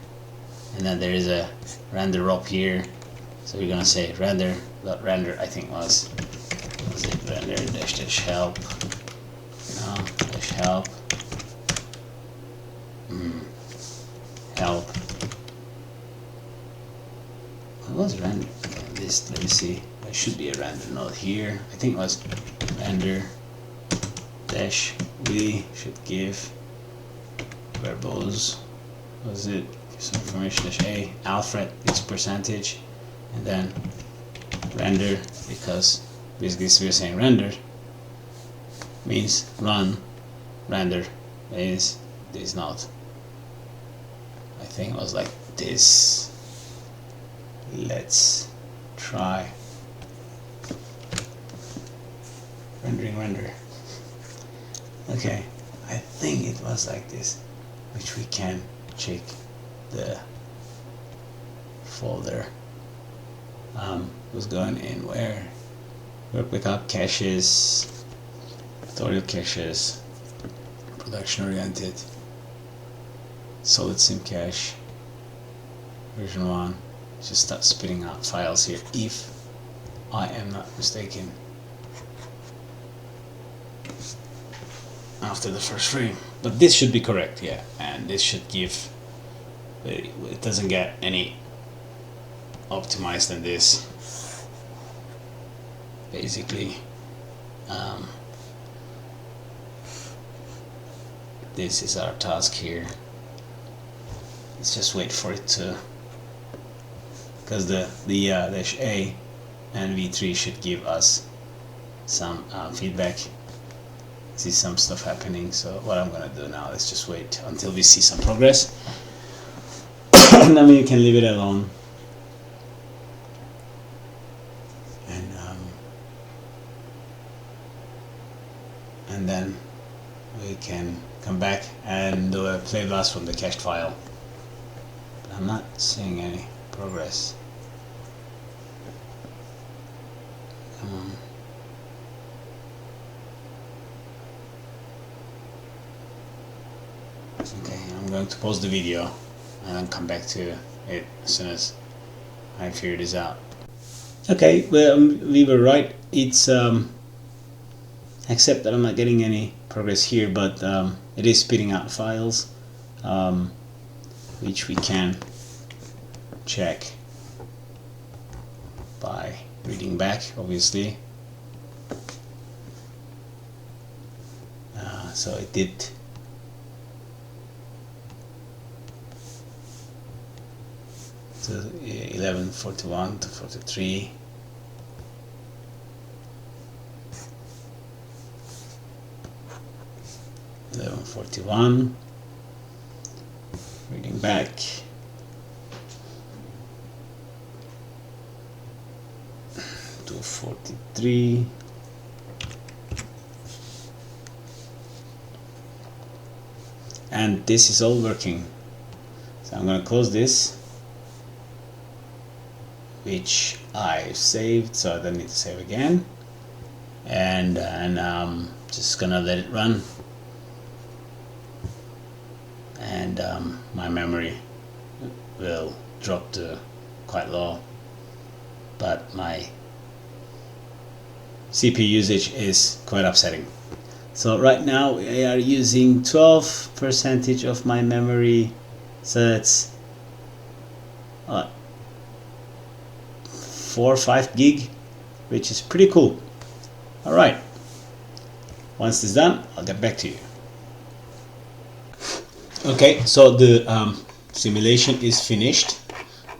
A: and then there is a render up here. So we're gonna say render, I think was it render dash help, no, dash help, help. What was render? Okay, this, let me see. There should be a render node here. I think it was render dash we should give verbose. Was it some information dash a alfred its percentage, and then render, because basically we're saying render means run, render is this node. I think it was like this. Let's try rendering render. Okay, I think it was like this, which we can check the folder. Was going in where? Replica caches, tutorial caches, production oriented, solid sim cache, version 1. Just start spitting out files here, if I am not mistaken, after the first frame. But this should be correct, yeah, and this should give, it doesn't get any optimized than this. Basically, this is our task here. Let's just wait for it to, because the dash A and V3 should give us some feedback. See some stuff happening. So what I'm gonna do now is just wait until we see some progress, and then we can leave it alone. And then we can come back and do a play blast from the cached file. But I'm not seeing any progress. Come on. Okay, I'm going to pause the video and then come back to it as soon as I figure this out. Okay, well, we were right. It's except that I'm not getting any progress here, but it is spitting out files, which we can check by reading back, obviously. So it did to 11:41 to 43. 11:41. Reading back. To 43. And this is all working. So I'm going to close this, which I saved, so I don't need to save again. And I'm just gonna let it run. And my memory will drop to quite low, but my CPU usage is quite upsetting. So right now we are using 12% of my memory, so that's 4 or 5 gig, which is pretty cool. Alright, once this is done, I'll get back to you. Okay, so the simulation is finished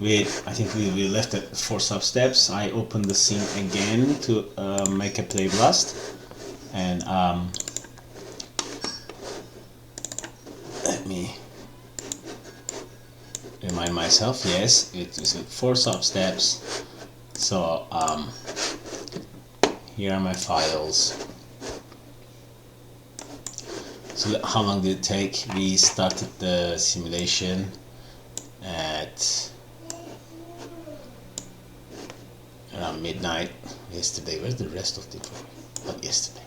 A: with, I think we left at 4 sub-steps. I opened the scene again to make a play blast, and let me remind myself, yes, it was 4 sub-steps. So here are my files. So how long did it take? We started the simulation at around midnight yesterday. Where's the rest of the info? Not yesterday.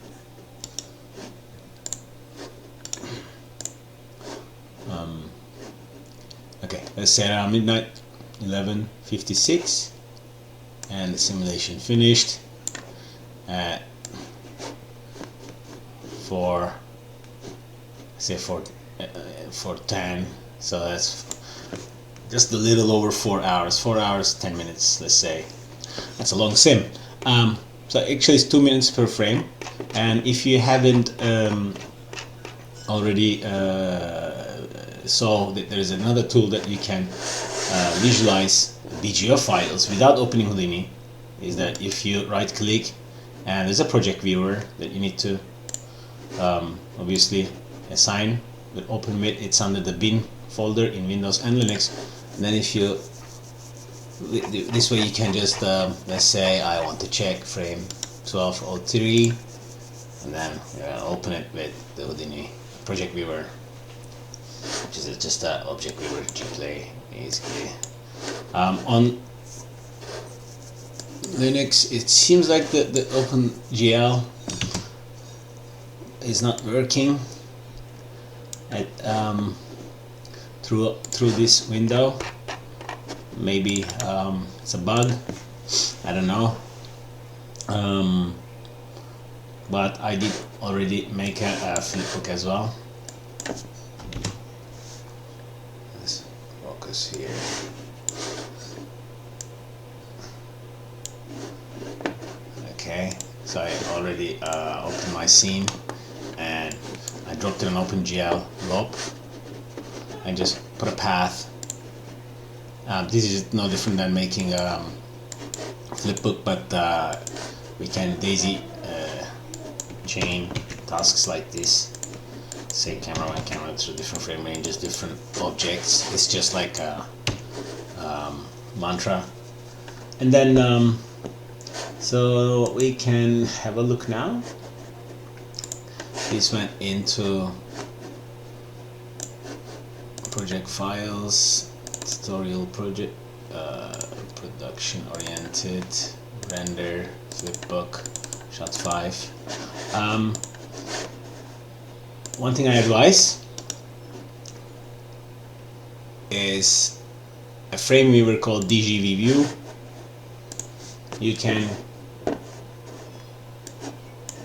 A: Okay, let's say around midnight, 11:56, and the simulation finished at 4:10. So that's just a little over 4 hours. 4 hours 10 minutes, let's say. That's a long sim. So actually it's 2 minutes per frame, and if you haven't already saw that there is another tool that you can visualize VGO files without opening Houdini, is that if you right click and there's a project viewer that you need to obviously assign with OpenMid. It's under the bin folder in Windows and Linux, and then if you this way you can just let's say I want to check frame 12:03, and then open it with the Houdini project viewer, which is just an object viewer Gplay basically. On Linux it seems like the OpenGL is not working at through this window. Maybe it's a bug, I don't know, but I did already make a flipbook as well. Let's focus here. Okay, so I already opened my scene and I dropped an OpenGL loop and just put a path. This is no different than making a flipbook, but we can daisy chain tasks like this. Say camera 1, camera 2, different frame ranges, different objects. It's just like a mantra. And then so we can have a look now. This went into project files, tutorial project, production oriented, render, flipbook, shot 5. One thing I advise is a frame viewer called DGV View. You can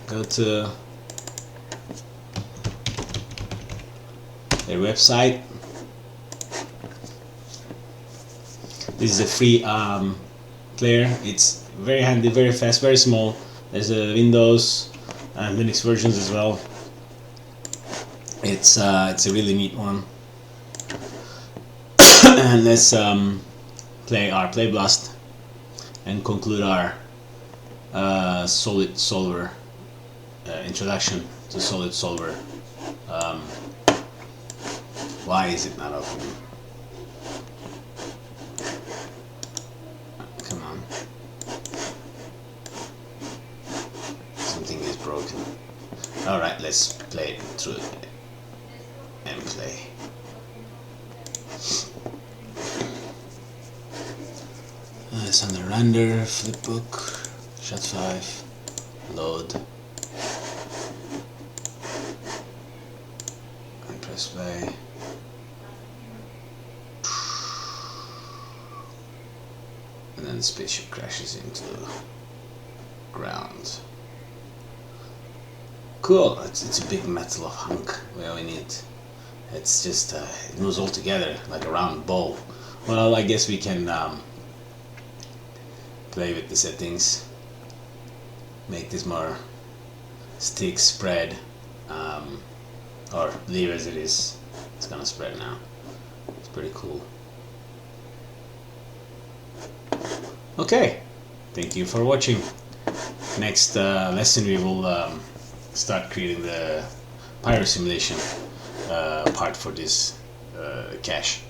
A: go to their website. This is a free player. It's very handy, very fast, very small. There's a Windows and Linux versions as well. It's a really neat one. And let's play our Play Blast and conclude our Solid Solver introduction to Solid Solver Why is it not opening? Come on. Something is broken. Alright, let's play it through and play. It's on the render, flipbook, shot 5, load, and press play. And then the spaceship crashes into the ground. Cool, it's a big metal hunk. Well, we need. It's just it moves all together like a round ball. Well, I guess we can play with the settings, make this more stick spread, or leave as it is. It's gonna spread now. It's pretty cool. Okay, thank you for watching. Next lesson we will start creating the pyro simulation part for this cache.